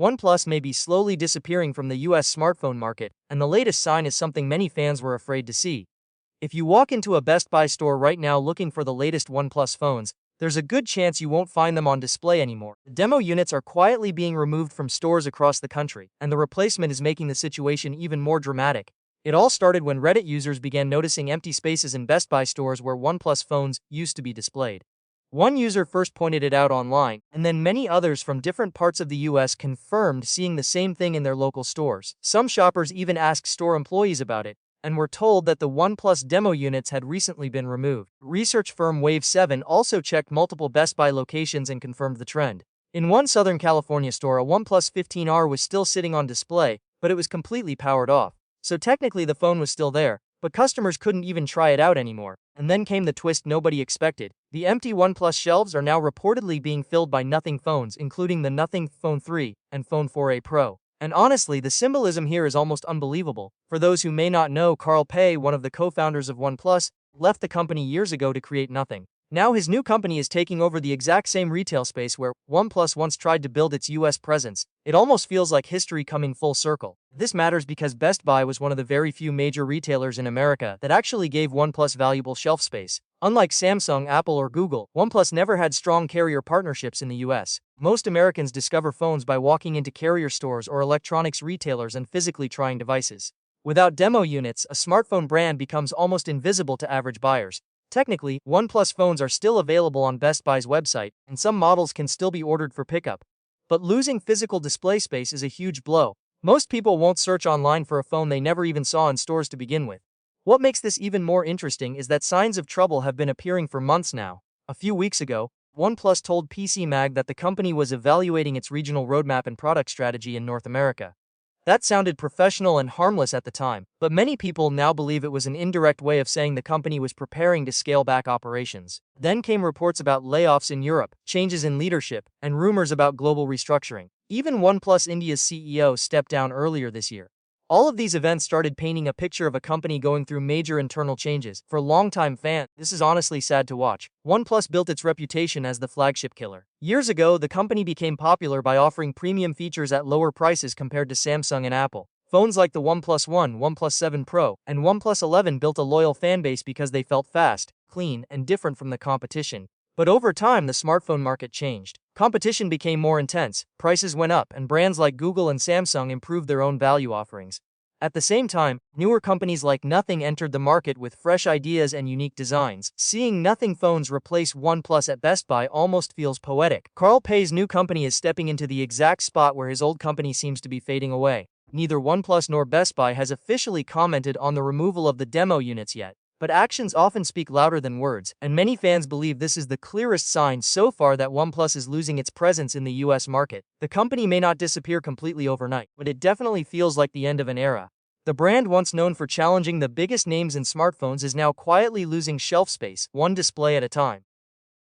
OnePlus may be slowly disappearing from the US smartphone market, and the latest sign is something many fans were afraid to see. If you walk into a Best Buy store right now looking for the latest OnePlus phones, there's a good chance you won't find them on display anymore. The demo units are quietly being removed from stores across the country, and the replacement is making the situation even more dramatic. It all started when Reddit users began noticing empty spaces in Best Buy stores where OnePlus phones used to be displayed. One user first pointed it out online, and then many others from different parts of the US confirmed seeing the same thing in their local stores. Some shoppers even asked store employees about it, and were told that the OnePlus demo units had recently been removed. Research firm Wave7 also checked multiple Best Buy locations and confirmed the trend. In one Southern California store, a OnePlus 15R was still sitting on display, but it was completely powered off. So technically the phone was still there, but customers couldn't even try it out anymore. And then came the twist nobody expected. The empty OnePlus shelves are now reportedly being filled by Nothing phones, including the Nothing Phone 3 and Phone 4a Pro. And honestly, the symbolism here is almost unbelievable. For those who may not know, Carl Pei, one of the co-founders of OnePlus, left the company years ago to create Nothing. Now his new company is taking over the exact same retail space where OnePlus once tried to build its US presence. It almost feels like history coming full circle. This matters because Best Buy was one of the very few major retailers in America that actually gave OnePlus valuable shelf space. Unlike Samsung, Apple, or Google, OnePlus never had strong carrier partnerships in the US. Most Americans discover phones by walking into carrier stores or electronics retailers and physically trying devices. Without demo units, a smartphone brand becomes almost invisible to average buyers. Technically, OnePlus phones are still available on Best Buy's website, and some models can still be ordered for pickup. But losing physical display space is a huge blow. Most people won't search online for a phone they never even saw in stores to begin with. What makes this even more interesting is that signs of trouble have been appearing for months now. A few weeks ago, OnePlus told PC Mag that the company was evaluating its regional roadmap and product strategy in North America. That sounded professional and harmless at the time, but many people now believe it was an indirect way of saying the company was preparing to scale back operations. Then came reports about layoffs in Europe, changes in leadership, and rumors about global restructuring. Even OnePlus India's CEO stepped down earlier this year. All of these events started painting a picture of a company going through major internal changes. For longtime fans, this is honestly sad to watch. OnePlus built its reputation as the flagship killer. Years ago, the company became popular by offering premium features at lower prices compared to Samsung and Apple. Phones like the OnePlus One, OnePlus 7 Pro, and OnePlus 11 built a loyal fanbase because they felt fast, clean, and different from the competition. But over time, the smartphone market changed. Competition became more intense, prices went up, and brands like Google and Samsung improved their own value offerings. At the same time, newer companies like Nothing entered the market with fresh ideas and unique designs. Seeing Nothing phones replace OnePlus at Best Buy almost feels poetic. Carl Pei's new company is stepping into the exact spot where his old company seems to be fading away. Neither OnePlus nor Best Buy has officially commented on the removal of the demo units yet. But actions often speak louder than words, and many fans believe this is the clearest sign so far that OnePlus is losing its presence in the US market. The company may not disappear completely overnight, but it definitely feels like the end of an era. The brand once known for challenging the biggest names in smartphones is now quietly losing shelf space, one display at a time.